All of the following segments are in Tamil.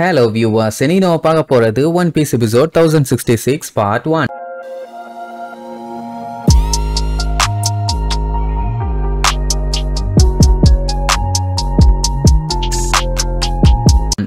Hello viewers, இன்னைக்கு நம்ம பார்க்க போறது One Piece episode 1066 part 1.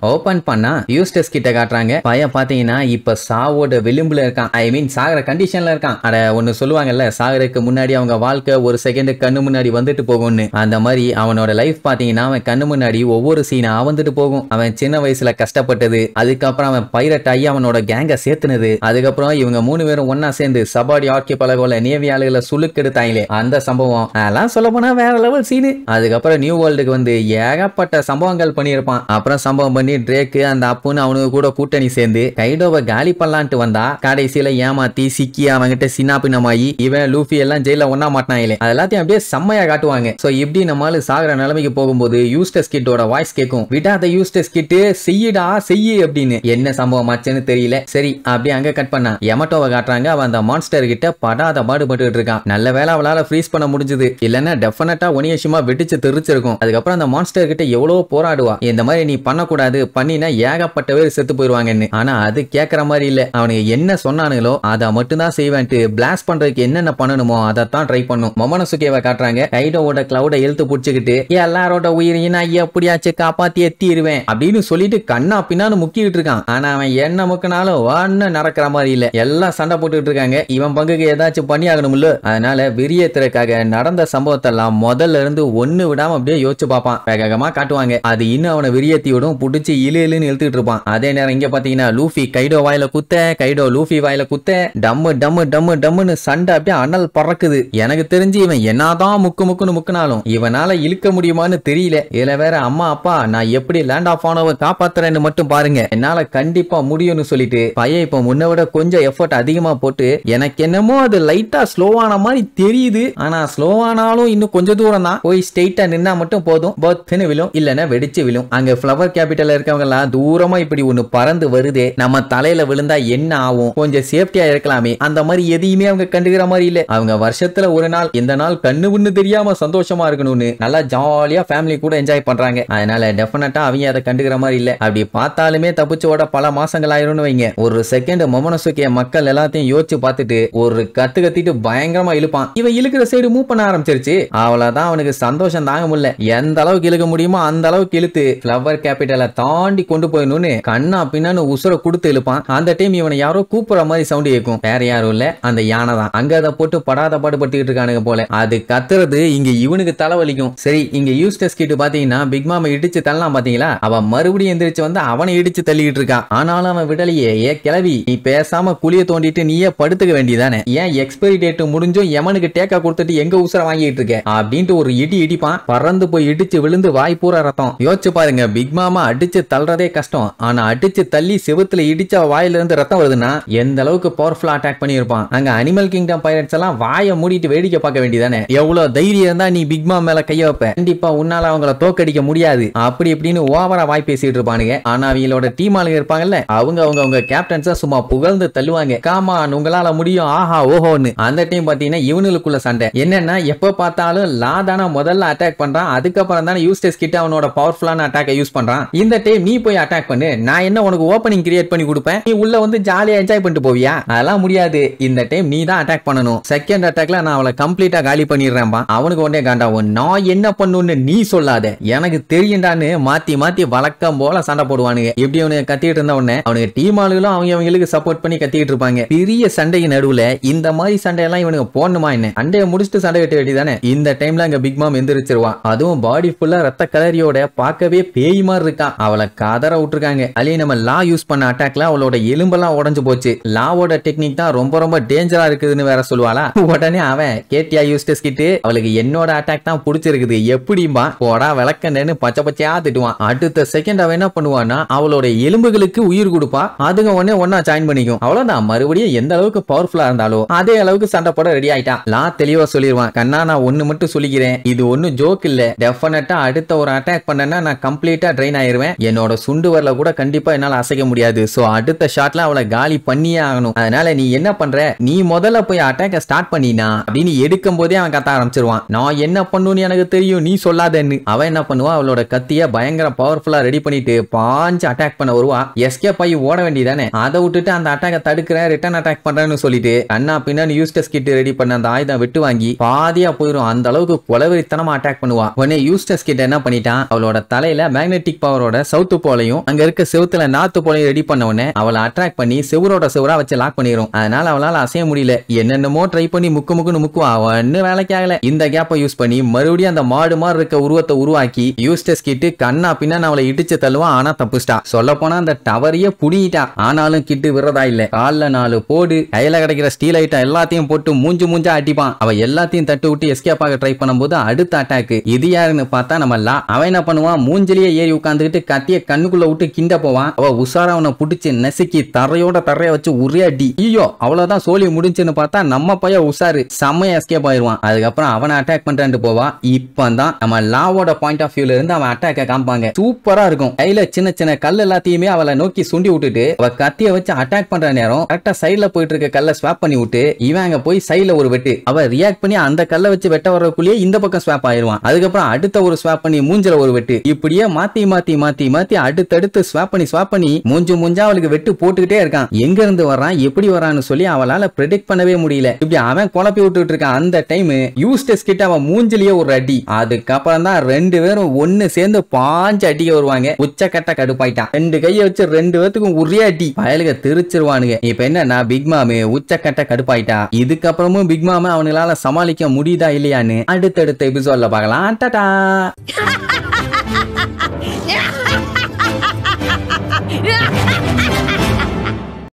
Open பண்ணா யூஸ்டஸ் கிட்ட காட்டுறாங்க. பையன் பாத்தீங்கன்னா இப்ப சாவோட விளிம்புல இருக்கான். ஐ மீன் சாகர கண்டிஷன்ல இருக்கான். அட ஒன்னு சொல்லுவாங்கல்ல, சாகருக்கு முன்னாடி அவங்க வாழ்க்கை ஒரு செகண்ட் கண்ணு முன்னாடி வந்துட்டு போகும்னு. அந்த மாதிரி அவனோட லைஃப் பாத்தீங்கன்னா அவன் கண்ணு முன்னாடி ஒவ்வொரு சீனா வந்துட்டு போகும். அவன் சின்ன வயசுல கஷ்டப்பட்டது, அதுக்கப்புறம் அவன் பைரட் ஆகி அவனோட கேங்க சேர்த்துனது, அதுக்கப்புறம் இவங்க 3 பேரும் ஒன்னா சேர்ந்து சபாடி ஆர்கி பலகோல நேவி ஆளுகளை சுழுக்கெடுத்தாங்களே அந்த சம்பவம், அதெல்லாம் சொல்ல போனா வேற லெவல் சீனு. அதுக்கப்புறம் நியூ வேர்ல்டுக்கு வந்து ஏகப்பட்ட சம்பவங்கள் பண்ணியிருப்பான். அப்புறம் சம்பவம் பண்ணி ட்ரேக்கு அந்த அப்புன்னு அவனுக்கு கூட கூட்டணி சேர்ந்து கைடோவை காலி பண்ணலான்ட்டு வந்தா கடைசியில ஏமாத்தி சிக்கி அவங்கிட்ட சின்னாபின்னமாயி இவன் லூஃபி எல்லாம் ஜெயில ஒன்னா மாட்டாங்களே, அது எல்லாத்தையும் அப்படியே செம்மையா காட்டுவாங்க. சோ இப்படி நம்மளால சாகர நிலைமைக்கு போகும்போது யூஸ்டஸ் கிட்டோட வாய்ஸ் கேட்கும், விடாத யூஸ்டஸ் கிட்டு செய்யடா செய்யு அப்படின்னு. என்ன சம்பவம் ஆச்சுன்னு தெரியல. சரி அப்படியே அங்க கட் பண்ணா எமட்டோவை காட்டுறாங்க. அவன் அந்த மான்ஸ்டர் கிட்ட படாத பாடுபட்டு இருக்கான். நல்ல வேலை அவளால ஃப்ரீஸ் பண்ண முடிஞ்சது, இல்லன்னா டெஃபினட்டா ஒனியஷிமா வெடிச்சு தெரிச்சிருக்கும். அதுக்கப்புறம் அந்த மான்ஸ்டர் கிட்ட எவ்வளவு போராடுவா, இந்த மாதிரி நீ பண்ணக்கூடாது பண்ணினா ஏகப்பட்ட பேர் செத்து போயிருவாங்கன்னு. ஆனா அது கேட்கற மாதிரி இல்ல. அவனுக்கு என்ன சொன்னானுங்களோ அதை மட்டும் தான் செய்வேன்ட்டு பிளாஸ்ட் பண்றதுக்கு என்னென்ன பண்ணணுமோ அதைத்தான் ட்ரை பண்ணும். மொமனசுகேவை காட்டுறாங்க. கைடோவோட கிளவுட இழுத்து புடிச்சுக்கிட்டு எல்லாரோட உயிரையும் நான் எப்படியாச்சும் காப்பாத்தி எத்திடுவேன் அப்படின்னு சொல்லிட்டு கண்ணா பின்னான்னு முக்கிட்டு இருக்கான். ஆனா அவன் என்ன முக்கினாலும் ஒன்னு நடக்கிற மாதிரி இல்ல. எல்லாம் சண்டை போட்டுட்டு இருக்காங்க. இவன் பங்குக்கு ஏதாச்சும் பண்ணி ஆகணும்ல. அதனால வெறியேத்துறதுக்காக நடந்த சம்பவத்தெல்லாம் முதல்ல இருந்து ஒண்ணு விடாம அப்படியே யோசிச்சு பார்ப்பான். வேகமா காட்டுவாங்க. அது இன்னும் அவனை வெறியேத்தி விடும். புடிச்சு இழுன்னு இழுத்துட்டு இருப்பான். அதே நேரம் இங்க பாத்தீங்கன்னா லூஃபி கைடோ வாயில குத்த, கைடோ லூஃபி வாயில குத்த, டம்மு டம்மு டம்மு டம்முன்னு சண்டை அப்படியே அனல் பறக்குது. எனக்கு தெரிஞ்சு இவன் என்னதான் முக்குன்னு முக்குனாலும் இவனால இழுக்க முடியுமான்னு தெரியல. இதுல வேற அம்மா அப்பா நான் எப்படி லேண்ட் ஆஃப் ஆனவ காப்பாத்துறேன்னு மட்டும் பாருங்க, என்னால கண்டிப்பா முடியும்னு சொல்லிட்டு பையன் இப்ப முன்ன விட கொஞ்சம் எஃபர்ட் அதிகமா போட்டு, எனக்கு என்னமோ அது லைட்டா ஸ்லோவான மாதிரி தெரியுது, ஆனா ஸ்லோவானாலும் இன்னும் கொஞ்சம் தூரம் தான், போய் ஸ்ட்ரெயிட்டா நின்னா மட்டும் போதும், பர்த்னு விழும் இல்லன்னா வெடிச்சு விழும். அங்க ஃப்ளவர் கேபிட்டல் இருக்கவங்க எல்லாம் தூரமா இப்படி ஒண்ணு பறந்து வருதே, நம்ம தலையில விழுந்தா என்ன ஆகும், கொஞ்சம் சேஃப்டியா இருக்கலாமே, அந்த மாதிரி எதையுமே அவங்க கண்டுக்கிற மாதிரி இல்ல. அவங்க வருஷத்துல ஒரு நாள் இந்த நாள் கண்ணு ஒண்ணு தெரியாம சந்தோஷமா இருக்கணும்னு நல்லா ஜாலியா ஃபேமிலி கூட என்ஜாய் பண்றாங்க. அதனால டெஃபினட்டா அவங்க அதை கண்டுக்கிற மாதிரி இல்ல. அப்படி பார்த்தாலுமே தப்பிச்சோட பல மாசங்கள் ஆயிரும்னு வைங்க. ஒரு செகண்ட் மொமனசுகே மக்கள் எல்லாத்தையும் யோசிச்சு பார்த்துட்டு ஒரு கத்திட்டு பயங்கரமா இழுப்பான். இவன் இழுக்கிற சைடு மூவ் பண்ண ஆரம்பிச்சிருச்சு. அவ்வளவுதான், அவனுக்கு சந்தோஷம் தாங்க முடியல. எந்த அளவுக்கு இழுக்க முடியுமோ அந்த அளவுக்கு இழுத்து ஃப்ளவர் கேபிட்டலை தாண்டி கொண்டு போயிடணும்னு கண்ணா பின்னான்னு உசுர கொடுத்து இழுப்பான். அந்த டைம் இவனை யாரோ கூப்பிடுற மாதிரி சவுண்ட் கேட்கும். வேற யாரும் இல்ல, அந்த யானை தான். அங்க அதை போட்டு படாத பாடுபட்டுக்கிட்டு இருக்கானுங்க போல. அது கத்துறது இங்க இவனுக்கு தலைவலிக்கும். சரி இங்க யூஸ்டஸ் கிட்ட பாத்தீங்கன்னா பிக் மாமா இடிச்சு தள்ளலாம் பாத்தீங்களா, அவன் மறுபடியும் எந்திரிச்சு வந்து அவனை இடிச்சு தள்ளிட்டு இருக்கான். ஆனாலும் அவன் விடலையே. ஏ கிளவி, நீ பேசாம குளிய தோண்டிட்டு நீயே படுத்துக்க வேண்டியதானே, ஏன் எக்ஸ்பைரி டேட் முடிஞ்சும் எமனுக்கு டேக்கா கொடுத்துட்டு எங்க உசுர வாங்கிட்டு இருக்க அப்படின்ட்டு ஒரு இடிப்பான். பறந்து போய் இடிச்சு விழுந்து வாய் பூரா ரத்தம். யோசிச்சு பாருங்க, பிக் மாமா அடிச்சு தள்ளுறதே கஷ்டம், ஆனா அடிச்சு தள்ளி செவுத்துல இடிச்ச வாயில இருந்து ரத்தம் வருதுன்னா எந்த அளவுக்கு பவர்ஃபுல்லா அட்டாக் பண்ணிருப்பான். அங்க அனிமல் கிங்டம் பைரட்ஸ் எல்லாம் வாயை மூடிட்டு வேடிக்கை பார்க்க வேண்டியதானே. எவ்வளவு தைரியம் இருந்தா நீ பிக் மாமா மேல கைய வைப்ப, கண்டிப்பா உன்னால அவங்கள தோக்கடிக்க முடியாது அப்படி இப்படின்னு ஓவரா வாய் பேசிட்டு இருப்பானுங்க. ஆனா அவங்களோட டீம் ஆளுங்க இருப்பாங்கல்ல, அவங்க கேப்டன்ஸா சும்மா புகழ்ந்து தள்ளுவாங்க. காமான் உங்களால முடியும், ஆஹா ஓஹோன்னு. அந்த டைம் பாத்தீங்கன்னா இவனுக்குள்ள சண்டை என்னன்னா, எப்ப பார்த்தாலும் லாதான முதல்ல அட்டாக் பண்றான், அதுக்கப்புறம் தானே யூஸ்டஸ் கிட்ட அவனோட பவர்ஃபுல்லான அட்டாக்கை யூஸ் பண்றான். இந்த டைம் நீ போய் அட்டாக் பண்ணு, நான் என்ன உனக்கு ஓபனிங் கிரியேட் பண்ணி கொடுப்பேன், நீ உள்ள வந்து ஜாலியா என்ஜாய் பண்ணிட்டு போவியா, அதெல்லாம் முடியாது. இந்த டைம் நீ தான் அட்டாக் பண்ணணும். செகண்ட் அட்டாக்ல நான் அவளை கம்ப்ளீட்டா காலி பண்ணிடுறேன். அவனுக்கு ஒன்னே காண்டாவும், நான் என்ன பண்ணுன்னு நீ சொல்லாத, எனக்கு தெரியும்டான்னு மாத்தி மாத்தி வழக்கம் போல சண்டை போடுவானுங்க. எப்படி அவனுக்கு கத்திட்டு இருந்த உடனே அவனுக்கு டீம் ஆளுகளும் அவங்களுக்கு சப்போர்ட் பண்ணி கத்திட்டு இருப்பாங்க. பெரிய சண்டைக்கு நடுவுல இந்த மாதிரி சண்டையெல்லாம் இவனுக்கு போடணுமா என்ன, சண்டையை முடிச்சுட்டு சண்டை கட்ட வேண்டியதானே. இந்த டைம்ல அங்க பிக் மாம் எந்திரிச்சிருவான். அதுவும் பாடி ஃபுல்லா ரத்த கலரியோட பார்க்கவே பேய் மாதிரி இருக்கான். அவளை கதற விட்டுருக்காங்க. அலி நம்ம லா யூஸ் பண்ண அட்டாக்ல அவளோட எலும்பெல்லாம் உடஞ்சு போச்சு. லாவோட டெக்னிக் தான் ரொம்ப ரொம்ப டேஞ்சரா இருக்குதுன்னு வேற சொல்லுவாளா. உடனே அவன் கேட்டியா யூஸ்டஸ் கிட்டு, அவளுக்கு என்னோட அட்டாக் தான் பிடிச்சிருக்குது எப்படிமா போடா விளக்கன்னு பச்சை பச்சையா திட்டுவான். அடுத்த செகண்ட் அவன் என்ன பண்ணுவான்னா அவளோட எலும்புகளுக்கு உயிர் கொடுப்பா. அதுங்க உடனே ஒன்னா ஜாயின் பண்ணிக்கும். அவ்வளவுதான், மறுபடியும் எந்த அளவுக்கு பவர்ஃபுல்லா இருந்தாலும் அதே அளவுக்கு சண்டை போட ரெடி ஆயிட்டா. லா தெளிவா சொல்லிடுவான், கண்ணா நான் ஒண்ணு மட்டும் சொல்லிக்கிறேன், இது ஒன்னும் ஜோக் இல்ல, டெஃபினட்டா அடுத்த ஒரு அட்டாக் பண்ணனா நான் கம்ப்ளீட்டா ட்ரெயின் ஆயிருவேன், என்னோட சுண்டு வரல கூட கண்டிப்பா என்னால அசைக்க முடியாது. சோ அடுத்த ஷாட்ல அவளை காலி பண்ணியே ஆகணும். அதனால நீ என்ன பண்ற, நீ முதல்ல போய் அட்டாக்க ஸ்டார்ட் பண்ணினா அப்படின்னு எடுக்கும் போதே அவன் கத்த ஆரம்பிச்சிருவான். நான் என்ன பண்ணுன்னு எனக்கு தெரியும், நீ சொல்லாதன்னு. அவன் என்ன பண்ணுவா, அவளோட கத்திய பயங்கர பவர்ஃபுல்லா ரெடி பண்ணிட்டு பாஞ்சு அட்டாக் பண்ண வருவா. எஸ்கேப் ஆகி ஓட வேண்டியதானே, அதை விட்டுட்டு அந்த அட்டாக்க தடுக்கிறேன் ரிட்டர்ன் அட்டாக் பண்றேன்னு சொல்லிட்டு அண்ணா பின்னாடி யூஸ்டஸ் கிட் ரெடி பண்ண அந்த ஆயுதம் விட்டு வாங்கி பாதியா போயிடும். அந்த அளவுக்கு கொலவெறித்தனமா அட்டாக் பண்ணுவா. உடனே யூஸ்டஸ் கிட் என்ன பண்ணிட்டான், அவளோட தலையில மேக்னெட்டிக் பவரோட சவுத்து போலையும் அங்க இருக்க செவுத்துல நாத்து போலையும் ரெடி பண்ண உடனே அவளை அட்ராக்ட் பண்ணி செவரோட செவரா வச்சு லாக் பண்ணிரும். அதனால அவளால அசைய முடியல. என்னென்னமோ ட்ரை பண்ணி முக்குன்னு முக்குவா, அவன்னு வேலைக்கு ஆகல. இந்த கேப்பை யூஸ் பண்ணி மறுபடியும் அந்த மாடு மாதிரி இருக்க உருவத்தை உருவாக்கி யூஸ்டஸ் கிட்டு கண்ணா பின்னா அவளை இடிச்சு தள்ளுவான். ஆனா தப்புஸ்டா. சொல்ல போனா அந்த டவரையே புடிட்டா. ஆனாலும் கிட்டு விரதா இல்ல. கால்ல 4 போடு, கையில கிடைக்கிற ஸ்டீல் ஐட்டம் எல்லாத்தையும் போட்டு மூஞ்சா அடிப்பான். அவ எல்லாத்தையும் தட்டு விட்டு எஸ்கேப் ஆக ட்ரை பண்ணும்போது அடுத்த அட்டாக் இது யாருன்னு பார்த்தா நம்ம லா. அவன் என்ன பண்ணுவான், மூஞ்சிலேயே ஏறி உட்காந்துக்கிட்டு கத்திய கண்ணுக்குள்ள விட்டு கிண்ட போவான். அவ உசாரா அவனை புடிச்சு நெசுக்கி தரைய வச்சு ஒரே அடி. ஐயோ அவ்வளவுதான் சோலி முடிஞ்சுன்னு பார்த்தா நம்ம பைய உசாரு செம்மையா எஸ்கேப் ஆயிருவான். அதுக்கப்புறம் அவனை அட்டாக் பண்றான்னு போவா. இப்பதான் நம்ம லாவோட பாயிண்ட் ஆஃப் வியூல இருந்து அவன் அட்டாக்க காமிப்பாங்க. சூப்பரா இருக்கும். கையில சின்ன கல் எல்லாத்தையுமே அவளை நோக்கி சுண்டி விட்டுட்டு அவ கத்திய வச்சு அட்டாக் பண்ற நேரம் கரெக்டா சைடுல போயிட்டு இருக்க கல்ல ஸ்வாப் பண்ணி விட்டு இவன் அங்க போய் சைடுல ஒரு வெட்டு. அவ ரியாக்ட் பண்ணி அந்த கல்ல வச்சு வெட்ட வரக்குள்ளேயே இந்த பக்கம் ஸ்வாப் ஆயிருவான். அதுக்கப்புறம் அடுத்த ஒரு ஸ்வாப் பண்ணி மூஞ்சில ஒரு வெட்டு. இப்படியே மாத்தி அடுத்தடுத்து ஸ்வாப் பண்ணி மூஞ்சா அவளுக்கு வெட்டு போட்டுக்கிட்டே இருக்கான். எங்க இருந்து வர்றான் எப்படி வரான்னு சொல்லி அவளால பிரெடிக்ட் பண்ணவே முடியல. இப்படி அவன் குழப்பி விட்டுட்டு இருக்கான். அந்த டைம் யூஸ்டஸ் கிட்ட அவன் மூஞ்சிலேயே ஒரு அடி. அதுக்கப்புறம் தான் 2 பேரும் ஒன்னு சேர்ந்து பாஞ்சு அடிக்க வருவாங்க. உச்சக்கட்ட கடுப்பாயிட்டான். 2 கையை வச்சு 2 பேத்துக்கும் ஒரே அடி. பயலுக தெரிச்சிருவானுங்க. இப்ப என்ன பிக் மாமு உச்சக்கட்ட கடுப்பாயிட்டா. இதுக்கப்புறமும் பிக் மாமு அவனால சமாளிக்க முடியுதா இல்லையான்னு அடுத்தடுத்த எபிசோட்ல பார்க்கலாம். டாடா.